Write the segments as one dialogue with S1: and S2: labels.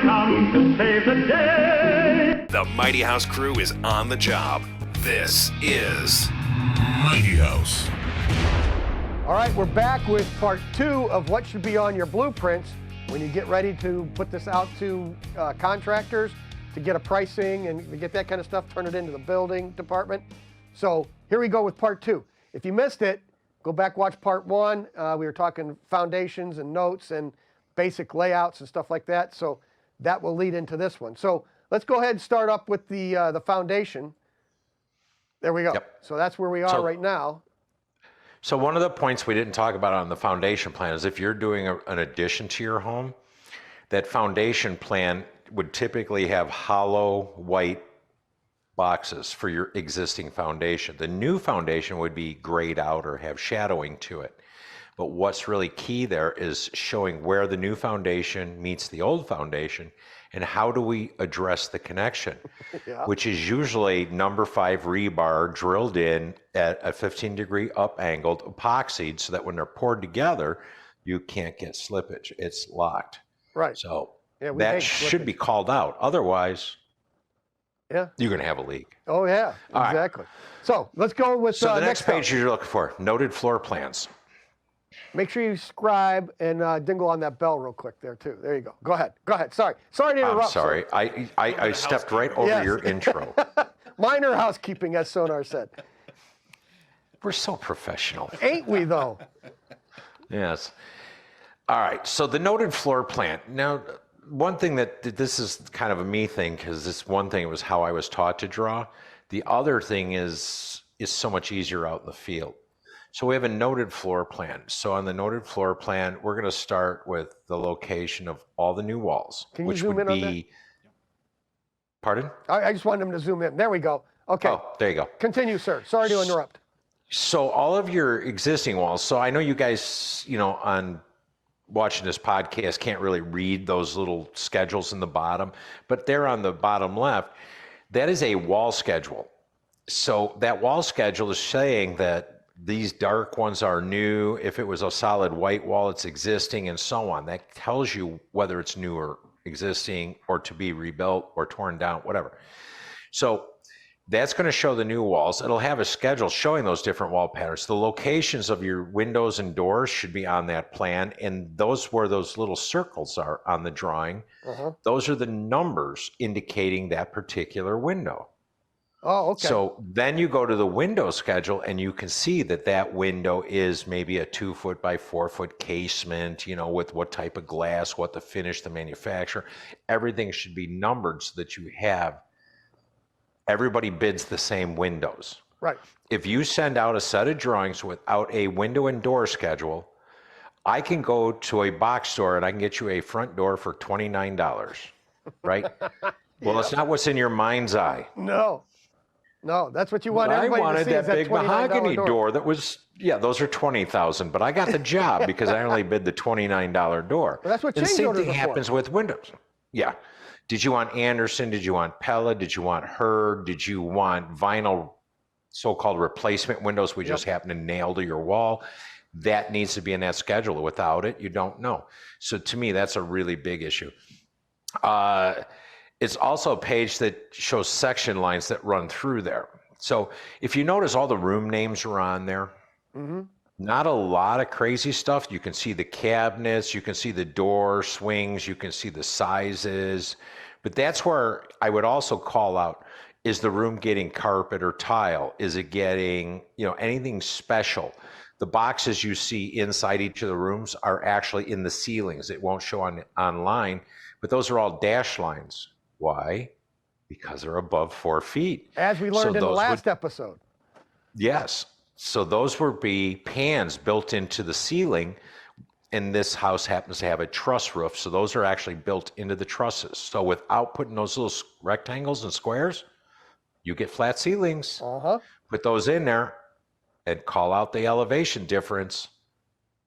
S1: come to save the day.
S2: The Mighty House crew is on the job. This is
S3: Mighty House.
S4: All right, we're back with part 2 of what should be on your blueprints when you get ready to put this out to contractors to get a pricing and to get that kind of stuff, turn it into the building department. So here we go with part 2. If you missed it, go back, watch part 1. We were talking foundations and notes and basic layouts and stuff like that. So that will lead into this one. So let's go ahead and start up with the foundation. There we go.
S5: Yep.
S4: So that's where we are right now.
S5: So one of the points we didn't talk about on the foundation plan is if you're doing an addition to your home, that foundation plan would typically have hollow white boxes for your existing foundation. The new foundation would be grayed out or have shadowing to it. But what's really key there is showing where the new foundation meets the old foundation and how do we address the connection, which is usually number 5 rebar drilled in at a 15-degree up angled, epoxied, so that when they're poured together, you can't get slippage. It's locked.
S4: Right.
S5: So
S4: Yeah, we
S5: that
S4: hate
S5: should
S4: slippage.
S5: be called out. Otherwise,
S4: Yeah.
S5: you're going to have a leak.
S4: Oh, yeah,
S5: All right.
S4: exactly. So let's go with
S5: So the next page
S4: house.
S5: you're looking for, noted floor plans.
S4: Make sure you subscribe and dingle on that bell real quick there, too. There you go. Go ahead. Go ahead. Sorry to interrupt.
S5: I'm sorry. I stepped right over
S4: Yes.
S5: your intro.
S4: Minor housekeeping, as Sonar said.
S5: We're so professional.
S4: Ain't we, though?
S5: Yes. All right. So the noted floor plan. Now, one thing this is kind of a me thing, because this one thing was how I was taught to draw. The other thing is so much easier out in the field. So we have a noted floor plan. So on the noted floor plan, we're going to start with the location of all the new walls,
S4: Can you
S5: which
S4: zoom
S5: would
S4: in on
S5: be. Pardon?
S4: I just wanted him to zoom in. There we go. Okay.
S5: Oh, there you go.
S4: Continue, sir. Sorry to interrupt.
S5: So all of your existing walls. So I know you guys, on watching this podcast can't really read those little schedules in the bottom, but they're on the bottom left. That is a wall schedule. So that wall schedule is saying that these dark ones are new. If it was a solid white wall, it's existing, and so on. That tells you whether it's new or existing or to be rebuilt or torn down, whatever. So that's going to show the new walls. It'll have a schedule showing those different wall patterns. The locations of your windows and doors should be on that plan, and those where those little circles are on the drawing, those are the numbers indicating that particular window.
S4: Oh, okay.
S5: So then you go to the window schedule and you can see that window is maybe a 2-foot by 4-foot casement, with what type of glass, what the finish, the manufacturer. Everything should be numbered so that you have, everybody bids the same windows.
S4: Right.
S5: If you send out a set of drawings without a window and door schedule, I can go to a box store and I can get you a front door for $29, right? Well, it's not what's in your mind's eye.
S4: No, that's what you want
S5: I
S4: everybody
S5: wanted
S4: to see
S5: that
S4: is that
S5: big
S4: $29
S5: mahogany door that was, those are $20,000, but I got the job because I only bid the $29 door.
S4: Well, that's what
S5: And the
S4: change
S5: same
S4: orders
S5: thing
S4: are for.
S5: happens with windows. Yeah. Did you want Anderson? Did you want Pella? Did you want Hurd? Did you want vinyl so-called replacement windows we just happen to nail to your wall? That needs to be in that schedule. Without it, you don't know. So to me, that's a really big issue. It's also a page that shows section lines that run through there. So if you notice, all the room names are on there. Not a lot of crazy stuff. You can see the cabinets, you can see the door swings, you can see the sizes. But that's where I would also call out, is the room getting carpet or tile? Is it getting, anything special? The boxes you see inside each of the rooms are actually in the ceilings. It won't show online, but those are all dash lines. Why? Because they're above 4 feet.
S4: As we learned in the last episode.
S5: Yes. So those would be pans built into the ceiling, and this house happens to have a truss roof, so those are actually built into the trusses. So without putting those little rectangles and squares, you get flat ceilings. Put those in there and call out the elevation difference.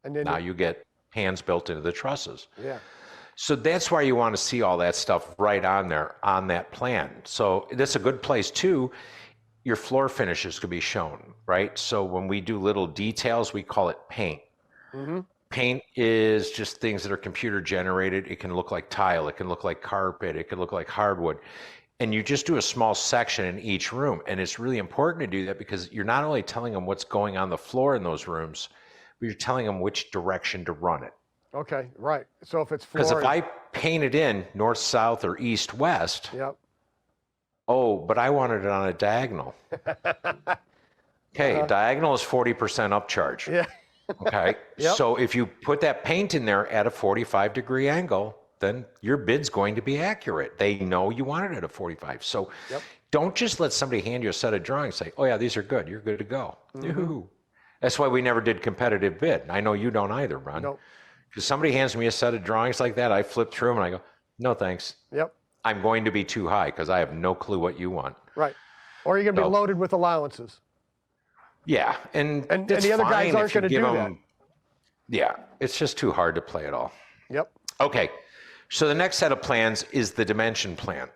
S5: And then now you get pans built into the trusses.
S4: Yeah.
S5: So that's why you want to see all that stuff right on there, on that plan. So that's a good place too. Your floor finishes could be shown, right? So when we do little details, we call it paint. Paint is just things that are computer generated. It can look like tile, it can look like carpet, it can look like hardwood. And you just do a small section in each room. And it's really important to do that because you're not only telling them what's going on the floor in those rooms, but you're telling them which direction to run it.
S4: Okay, right. So if it's
S5: Because if
S4: flooring,
S5: I paint it in north, south, or east, west,
S4: yep.
S5: oh, but I wanted it on a diagonal. Okay, diagonal is 40% upcharge.
S4: Yeah.
S5: Okay,
S4: Yep.
S5: so if you put that paint in there at a 45-degree angle, then your bid's going to be accurate. They know you want it at a 45. So
S4: Yep.
S5: don't just let somebody hand you a set of drawings and say, oh yeah, these are good, you're good to go. No. That's why we never did competitive bid. I know you don't either, Ron.
S4: Nope.
S5: Because somebody hands me a set of drawings like that, I flip through them and I go, no thanks.
S4: Yep.
S5: I'm going to be too high because I have no clue what you want.
S4: Right. Or you're going to be
S5: So-
S4: loaded with allowances.
S5: Yeah, and
S4: the other guys aren't gonna do that.
S5: Yeah, it's just too hard to play it all.
S4: Yep.
S5: Okay, so the next set of plans is the dimension plan.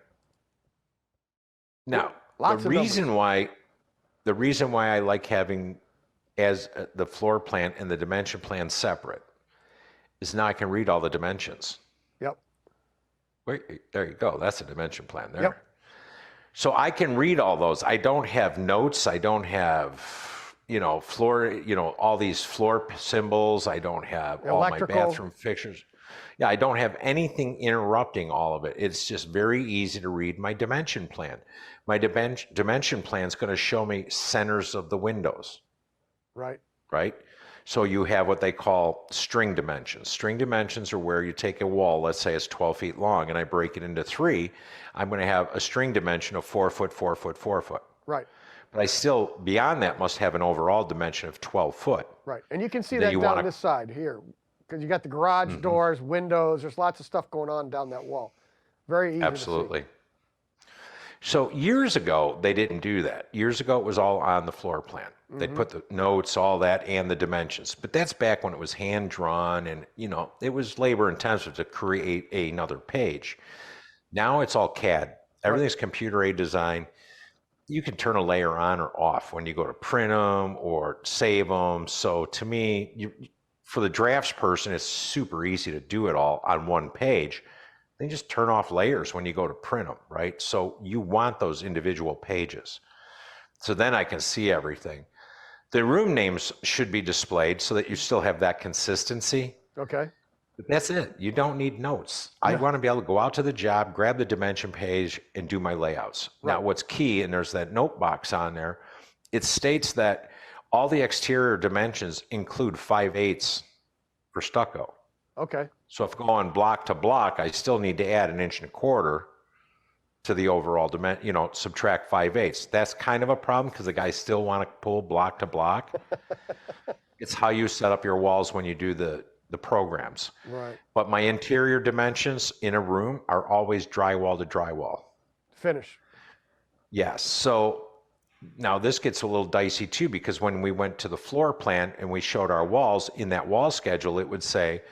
S5: Now,
S4: Lots
S5: the
S4: of
S5: reason why I like having as the floor plan and the dimension plan separate is now I can read all the dimensions.
S4: Yep.
S5: Wait, there you go. That's a dimension plan there.
S4: Yep.
S5: So I can read all those. I don't have notes. I don't have, floor, all these floor symbols. I don't have all my
S4: Electrical.
S5: bathroom fixtures. Yeah, I don't have anything interrupting all of it. It's just very easy to read my dimension plan. My dimension plan is going to show me centers of the windows,
S4: Right.
S5: right? So you have what they call string dimensions. String dimensions are where you take a wall, let's say it's 12 feet long, and I break it into 3. I'm going to have a string dimension of 4 foot, 4 foot, 4 foot.
S4: Right.
S5: But I still, beyond that, must have an overall dimension of 12 foot.
S4: Right. And you can see
S5: Then
S4: that
S5: you
S4: down
S5: wanna-
S4: this side here, because you got the garage doors, windows. There's lots of stuff going on down that wall. Very easy
S5: Absolutely. So years ago, they didn't do that. Years ago, it was all on the floor plan. They'd put the notes, all that, and the dimensions. But that's back when it was hand drawn and, it was labor intensive to create another page. Now it's all CAD. Everything's computer aided design. You can turn a layer on or off when you go to print them or save them. So to me, for the drafts person, it's super easy to do it all on one page. Then just turn off layers when you go to print them, right? So you want those individual pages. So then I can see everything. The room names should be displayed so that you still have that consistency.
S4: to see. Okay.
S5: But that's it. You don't need notes. I want to be able to go out to the job, grab the dimension page, and do my layouts. Now,
S4: Right.
S5: what's key, and there's that note box on there, it states that all the exterior dimensions include 5/8 for stucco.
S4: Okay.
S5: So if going block to block, I still need to add 1.25 inches to the overall dimension, subtract 5/8. That's kind of a problem because the guys still want to pull block to block. It's how you set up your walls when you do the programs.
S4: Right.
S5: But my interior dimensions in a room are always drywall to drywall.
S4: Finish.
S5: Yes. So now this gets a little dicey too, because when we went to the floor plan and we showed our walls in that wall schedule, it would say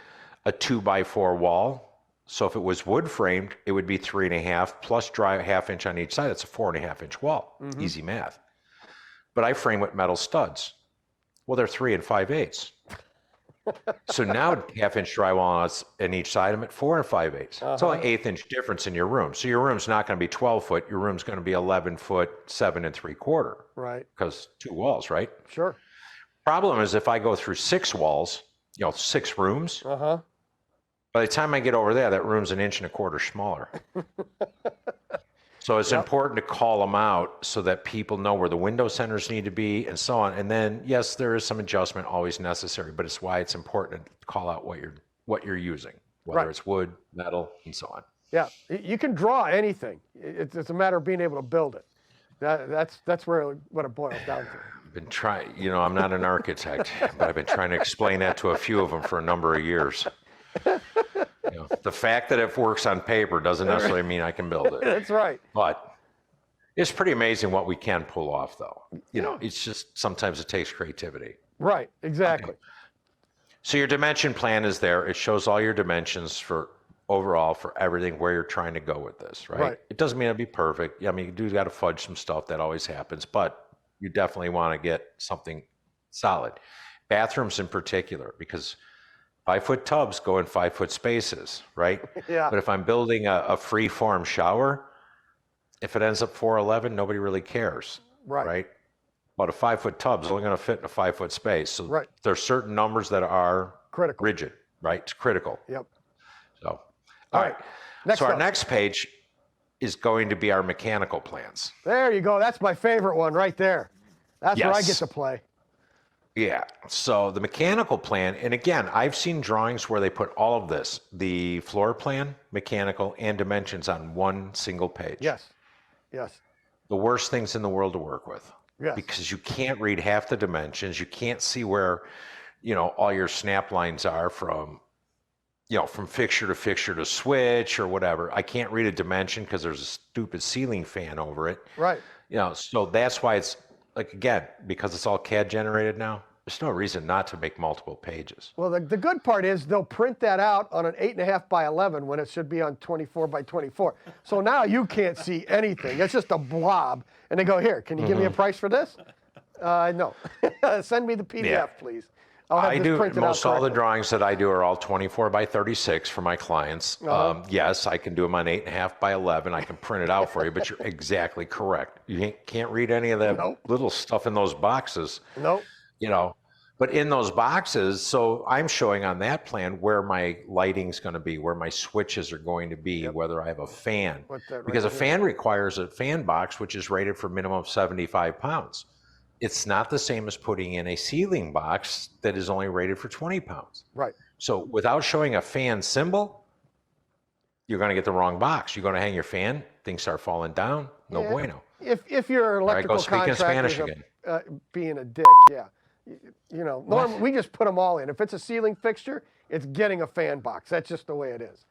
S5: a 2x4 wall. So if it was wood framed, it would be 3.5 plus dry 1/2 inch on each side. It's a 4.5 inch wall. Easy math. But I frame with metal studs. Well, they're 3 5/8. So now 1/2 inch drywall on each side, I'm at 4 5/8. It's only 1/8 inch difference in your room. So your room's not going to be 12 foot. Your room's going to be 11 foot, 7 3/4,
S4: Right.
S5: because 2 walls, right?
S4: Sure.
S5: Problem is if I go through 6 walls, 6 rooms,
S4: Uh-huh.
S5: by the time I get over there, that room's 1.25 inches smaller. So it's important to call them out so that people know where the window centers need to be and so on. And then, yes, there is some adjustment always necessary, but it's why it's important to call out what you're using, whether
S4: Right.
S5: it's wood, metal, and so on.
S4: Yeah. You can draw anything. It's a matter of being able to build it. That's really what it boils down to.
S5: I've been trying, I'm not an architect, but I've been trying to explain that to a few of them for a number of years. The fact that it works on paper doesn't necessarily mean I can build it.
S4: That's right.
S5: But it's pretty amazing what we can pull off, though. It's just sometimes it takes creativity.
S4: Right. Exactly.
S5: So your dimension plan is there. It shows all your dimensions for overall for everything where you're trying to go with this, right?
S4: Right.
S5: It doesn't mean it'll be perfect. I mean, you do got to fudge some stuff. That always happens, but you definitely want to get something solid. Bathrooms in particular, because 5-foot tubs go in 5-foot spaces, right?
S4: Yeah.
S5: But if I'm building a free form shower, if it ends up 411, nobody really cares,
S4: Right.
S5: But a 5-foot tub is only going to fit in a 5-foot space. So
S4: Right.
S5: there's certain numbers that are
S4: Critical.
S5: rigid, right? It's critical.
S4: Yep.
S5: So, all right.
S4: Next
S5: So our
S4: up.
S5: next page is going to be our mechanical plans.
S4: There you go. That's my favorite one right there. That's where I
S5: Yes.
S4: get to play.
S5: Yeah. So the mechanical plan, and again, I've seen drawings where they put all of this, the floor plan, mechanical, and dimensions on one single page.
S4: Yes. Yes.
S5: The worst things in the world to work with.
S4: Yes.
S5: Because you can't read half the dimensions. You can't see where, all your snap lines are from, from fixture to switch or whatever. I can't read a dimension because there's a stupid ceiling fan over it.
S4: Right.
S5: So that's why it's like, again, because it's all CAD generated now, there's no reason not to make multiple pages.
S4: Well, the good part is they'll print that out on an 8.5 by 11 when it should be on 24 by 24. So now you can't see anything. It's just a blob. And they go, here, can you give me a price for this? No. Send me the PDF,
S5: Yeah.
S4: please. I'll have
S5: I
S4: this
S5: do,
S4: printed
S5: most
S4: out
S5: all the
S4: correctly.
S5: drawings that I do are all 24 by 36 for my clients. Yes, I can do them on 8.5 by 11. I can print it out for you, but you're exactly correct. You can't read any of that
S4: Nope.
S5: little stuff in those boxes.
S4: Nope.
S5: But in those boxes, so I'm showing on that plan where my lighting's going to be, where my switches are going to be, whether I have a fan.
S4: Put that right
S5: Because a
S4: here.
S5: fan requires a fan box, which is rated for minimum of 75 pounds. It's not the same as putting in a ceiling box that is only rated for 20 pounds.
S4: Right.
S5: So without showing a fan symbol, you're going to get the wrong box. You're going to hang your fan, things start falling down. No
S4: Yeah.
S5: bueno.
S4: If you're an
S5: All right, go
S4: electrical
S5: speak in Spanish
S4: contractor
S5: again.
S4: being a dick, yeah. Normally we just put them all in. If it's a ceiling fixture, it's getting a fan box. That's just the way it is.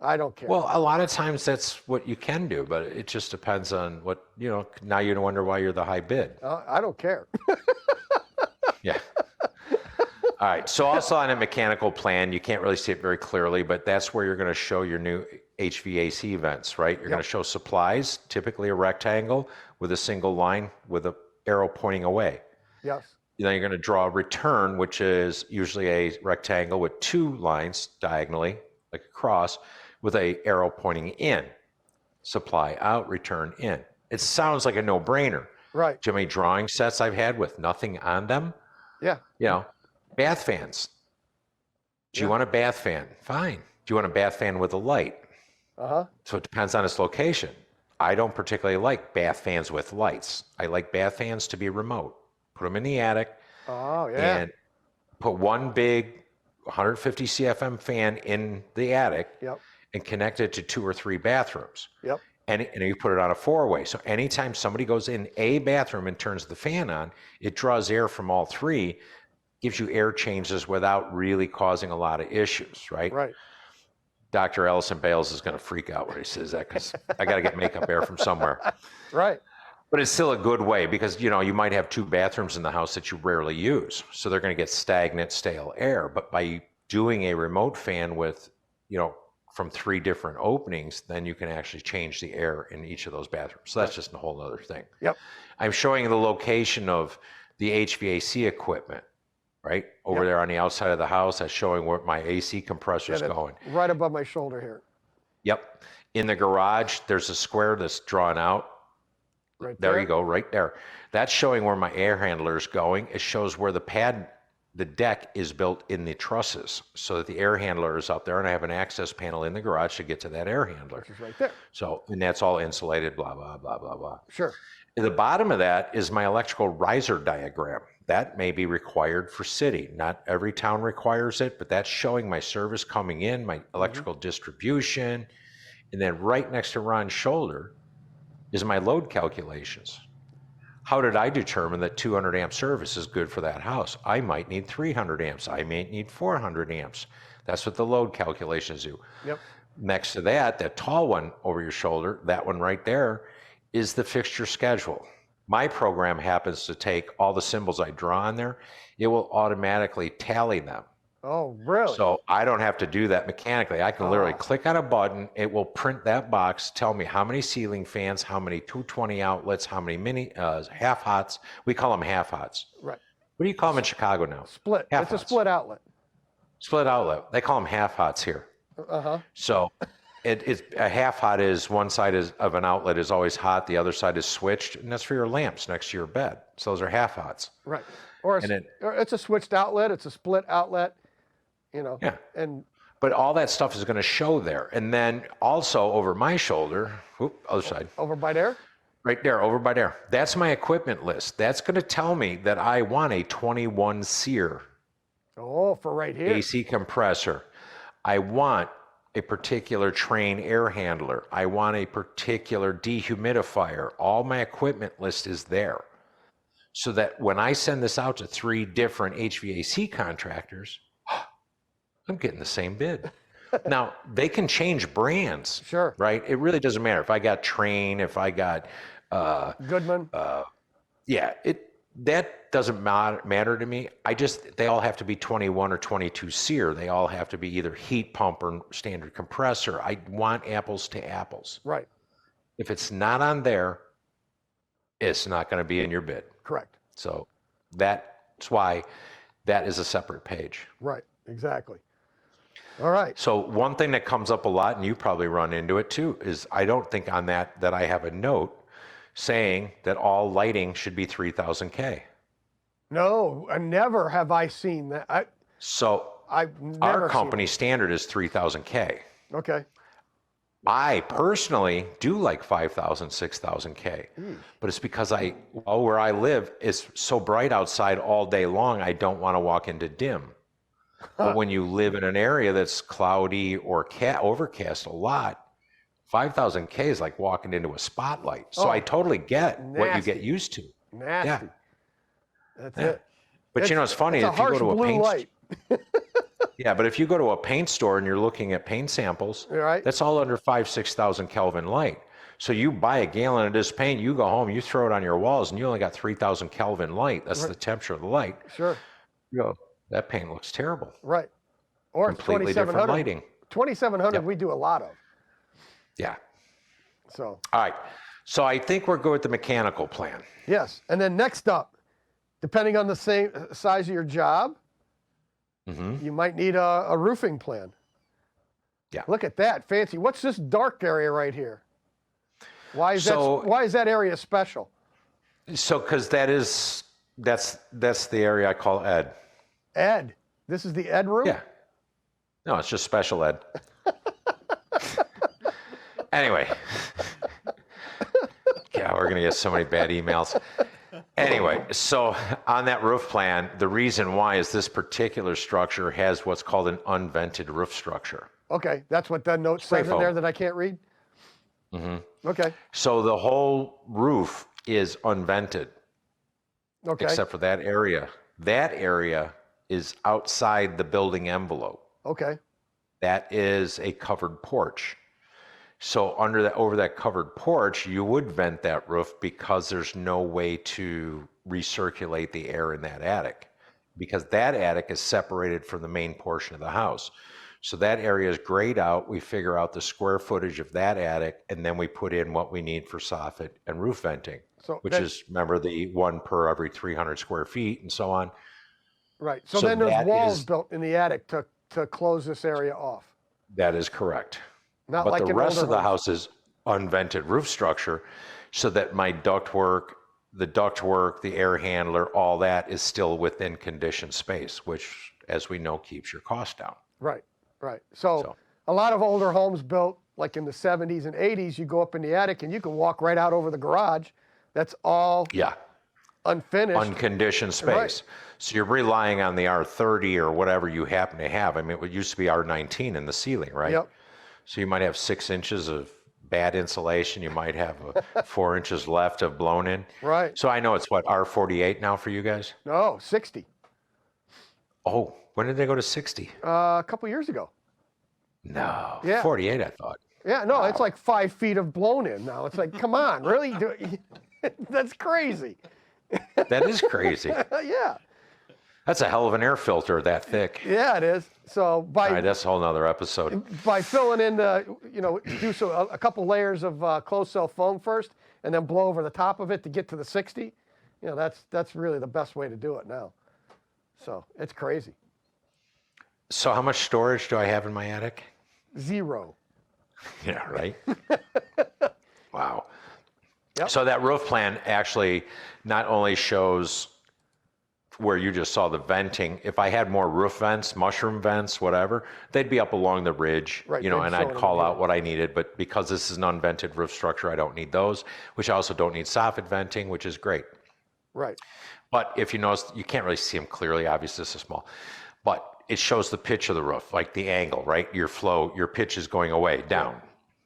S4: I don't care.
S5: Well, a lot of times that's what you can do, but it just depends on what, now you wonder why you're the high bid.
S4: I don't care.
S5: Yeah. All right. So also on a mechanical plan, you can't really see it very clearly, but that's where you're going to show your new HVAC vents, right? You're going to show supplies, typically a rectangle with a single line with an arrow pointing away.
S4: Yes.
S5: Then you're going to draw a return, which is usually a rectangle with two lines diagonally, like a cross, with a arrow pointing in. Supply out, return in. It sounds like a no-brainer.
S4: Right.
S5: Do you know how many drawing sets I've had with nothing on them?
S4: Yeah.
S5: Bath fans. Do you want a bath fan? Fine. Do you want a bath fan with a light?
S4: Uh-huh.
S5: So it depends on its location. I don't particularly like bath fans with lights. I like bath fans to be remote. Put them in the attic
S4: Oh, yeah.
S5: and put one big 150 CFM fan in the attic
S4: Yep.
S5: and connect it to 2 or 3 bathrooms.
S4: Yep.
S5: And you put it on a 4-way. So anytime somebody goes in a bathroom and turns the fan on, it draws air from all 3, gives you air changes without really causing a lot of issues, right?
S4: Right.
S5: Dr. Ellison Bales is going to freak out when he says that because I got to get makeup air from somewhere.
S4: Right.
S5: But it's still a good way because, you might have 2 bathrooms in the house that you rarely use. So they're going to get stagnant, stale air. But by doing a remote fan with, from 3 different openings, then you can actually change the air in each of those bathrooms. So that's just a whole other thing.
S4: Yep.
S5: I'm showing the location of the HVAC equipment, right? Over there on the outside of the house. That's showing where my AC compressor is
S4: That's
S5: going.
S4: right above my shoulder here.
S5: Yep. In the garage, there's a square that's drawn out.
S4: Right
S5: There you go, right there. That's showing where my air handler is going. It shows where the deck is built in the trusses so that the air handler is up there, and I have an access panel in the garage to get to that air handler.
S4: It's right there.
S5: So, and that's all insulated, blah, blah, blah, blah, blah.
S4: Sure.
S5: At the bottom of that is my electrical riser diagram. That may be required for city. Not every town requires it, but that's showing my service coming in, my electrical distribution. And then right next to Ron's shoulder is my load calculations. How did I determine that 200 amp service is good for that house? I might need 300 amps. I may need 400 amps. That's what the load calculations do.
S4: Yep.
S5: Next to that tall one over your shoulder, that one right there, is the fixture schedule. My program happens to take all the symbols I draw on there. It will automatically tally them.
S4: Oh, really?
S5: So I don't have to do that mechanically. I can literally click on a button. It will print that box, tell me how many ceiling fans, how many 220 outlets, how many mini half hots. We call them half hots.
S4: Right.
S5: What do you call them in Chicago now?
S4: Split.
S5: Half
S4: It's a
S5: hots.
S4: split outlet.
S5: Split outlet. They call them half hots here.
S4: Uh-huh.
S5: So it's a half hot is one side of an outlet is always hot, the other side is switched, and that's for your lamps next to your bed. So those are half hots.
S4: Right. Or it's a switched outlet. It's a split outlet.
S5: Yeah.
S4: And
S5: But all that stuff is going to show there. And then also over my shoulder, other side.
S4: over by there.
S5: Right there, over by there. That's my equipment list. That's going to tell me that I want a 21 SEER
S4: Oh, for right here.
S5: AC compressor. I want a particular Trane air handler. I want a particular dehumidifier. All my equipment list is there. So that when I send this out to 3 different HVAC contractors, I'm getting the same bid. Now, they can change brands.
S4: Sure.
S5: Right? It really doesn't matter. If I got Trane, if I got
S4: Goodman.
S5: that doesn't matter to me. They all have to be 21 or 22 SEER. They all have to be either heat pump or standard compressor. I want apples to apples.
S4: Right.
S5: If it's not on there, it's not going to be in your bid.
S4: Correct.
S5: So that's why that is a separate page.
S4: Right. Exactly. All right.
S5: So one thing that comes up a lot, and you probably run into it too, is I don't think on that I have a note saying that all lighting should be 3000 K.
S4: No, never have I seen that.
S5: So
S4: I've never
S5: our
S4: seen
S5: company standard is 3000 K.
S4: it. Okay.
S5: I personally do like 5,000, 6,000 K, but it's because where I live is so bright outside all day long, I don't want to walk into dim. But when you live in an area that's cloudy or overcast a lot, 5,000 K is like walking into a spotlight. So I totally get what you get used to.
S4: Nasty.
S5: Yeah.
S4: That's
S5: Yeah.
S4: it.
S5: But it's funny,
S4: It's a
S5: if you go
S4: harsh
S5: to a
S4: blue
S5: paint
S4: light.
S5: Yeah, but if you go to a paint store and you're looking at paint samples,
S4: Right.
S5: that's all under 6,000 Kelvin light. So you buy a gallon of this paint, you go home, you throw it on your walls, and you only got 3,000 Kelvin light. That's the temperature of the light.
S4: Sure.
S5: You go, that paint looks terrible.
S4: Right. Or it's
S5: Completely different
S4: 2700.
S5: lighting.
S4: 2700
S5: Yep.
S4: we do a lot of.
S5: Yeah.
S4: So,
S5: All right. So I think we're good with the mechanical plan.
S4: yes. And then next up, depending on the same size of your job, you might need a roofing plan.
S5: Yeah.
S4: Look at that, fancy. What's this dark area right here? Why is
S5: So-
S4: that area special?
S5: So, because that's the area I call Ed.
S4: Ed. This is the Ed room?
S5: Yeah. No, it's just special ed. Anyway. Yeah, we're going to get so many bad emails. Anyway, so on that roof plan, the reason why is this particular structure has what's called an unvented roof structure.
S4: Okay, that's what that note says in
S5: foam.
S4: there that I can't read? Okay,
S5: So the whole roof is unvented
S4: okay,
S5: except for that area. That area is outside the building envelope.
S4: okay,
S5: That is a covered porch. So over that covered porch, you would vent that roof because there's no way to recirculate the air in that attic, because that attic is separated from the main portion of the house. So that area is grayed out. We figure out the square footage of that attic, and then we put in what we need for soffit and roof venting,
S4: So
S5: which
S4: that-
S5: is, remember, the 1 per every 300 square feet and so on.
S4: right. So
S5: So
S4: then there's
S5: that
S4: walls
S5: is-
S4: built in the attic to close this area off.
S5: That is correct.
S4: Not
S5: But
S4: like
S5: the
S4: in
S5: rest
S4: older
S5: of the
S4: homes.
S5: house is unvented roof structure, so that my ductwork, the air handler, all that is still within conditioned space, which, as we know, keeps your cost down.
S4: Right, right. So
S5: So-
S4: a lot of older homes built like in the 70s and 80s, you go up in the attic and you can walk right out over the garage. That's all
S5: Yeah,
S4: unfinished.
S5: unconditioned space.
S4: Right.
S5: So you're relying on the R30 or whatever you happen to have. I mean, it used to be R19 in the ceiling, right?
S4: Yep.
S5: So you might have 6 inches of bad insulation. You might have 4 inches left of blown in.
S4: Right.
S5: So I know it's what, R48 now for you guys?
S4: No, 60.
S5: Oh, when did they go to 60?
S4: A couple years ago.
S5: No,
S4: Yeah.
S5: 48, I thought.
S4: Yeah, no, it's like 5 feet of blown in now. It's like, come on, really? That's crazy.
S5: That is crazy.
S4: Yeah,
S5: That's a hell of an air filter that thick.
S4: yeah, it is. So
S5: All right,
S4: by
S5: that's a whole nother episode.
S4: filling in do a couple layers of closed cell foam first, and then blow over the top of it to get to the 60. That's really the best way to do it now. So it's crazy.
S5: So how much storage do I have in my attic?
S4: 0.
S5: Yeah, right? Wow.
S4: Yep.
S5: So that roof plan actually not only shows where you just saw the venting. If I had more roof vents, mushroom vents, whatever, they'd be up along the ridge,
S4: Right,
S5: you know,
S4: they'd
S5: and
S4: show
S5: I'd
S4: them,
S5: call
S4: yeah.
S5: out what I needed. But because this is an unvented roof structure, I don't need those, which I also don't need soffit venting, which is great.
S4: Right.
S5: But if you notice, you can't really see them clearly. Obviously, this is small. But it shows the pitch of the roof, like the angle, right? Your flow, your pitch is going away, down.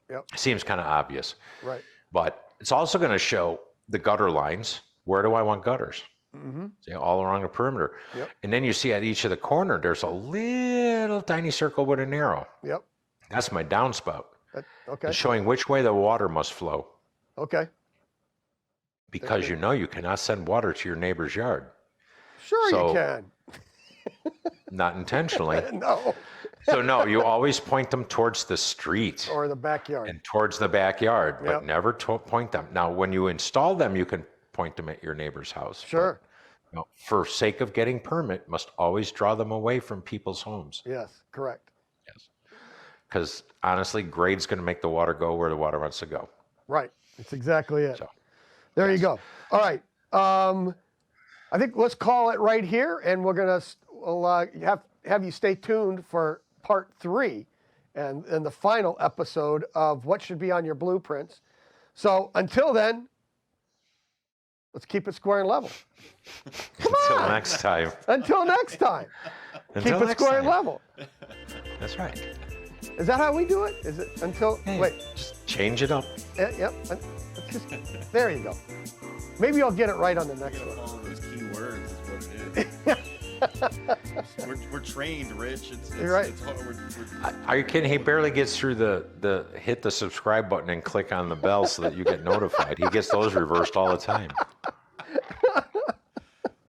S4: Yep.
S5: Seems kind of obvious.
S4: Right.
S5: But it's also going to show the gutter lines. Where do I want gutters? See, all along the perimeter.
S4: Yep.
S5: And then you see at each of the corner, there's a little tiny circle with an arrow.
S4: Yep.
S5: That's my downspout.
S4: Okay.
S5: It's showing which way the water must flow.
S4: Okay.
S5: Because you know you cannot send water to your neighbor's yard.
S4: Sure
S5: So-
S4: you can.
S5: Not intentionally.
S4: No.
S5: So no, you always point them towards the street
S4: Or the backyard.
S5: and towards the backyard, but
S4: Yep.
S5: never point them. Now, when you install them, you can point them at your neighbor's house.
S4: Sure.
S5: But, no, for sake of getting permit, must always draw them away from people's homes.
S4: Yes. Correct.
S5: Yes. Because honestly, grade's going to make the water go where the water wants to go.
S4: Right. That's exactly it.
S5: So,
S4: There you go. All right. I think let's call it right here, and we're gonna have you stay tuned for part 3 and the final episode of what should be on your blueprints. So until then, let's keep it square and level.
S5: until next time.
S4: Until next time,
S5: Until
S4: keep it
S5: next
S4: square and
S5: time.
S4: level.
S5: That's right.
S4: Is that how we do it? Is it until? Wait.
S5: Just change it up.
S4: Yep. Let's just, there you go. Maybe I'll get it right on the next one.
S6: All those key words is what it is. we're trained, Rich.
S4: You're right.
S6: It's hard.
S5: Are you kidding? He barely gets through the hit the subscribe button and click on the bell so that you get notified. He gets those reversed all the time.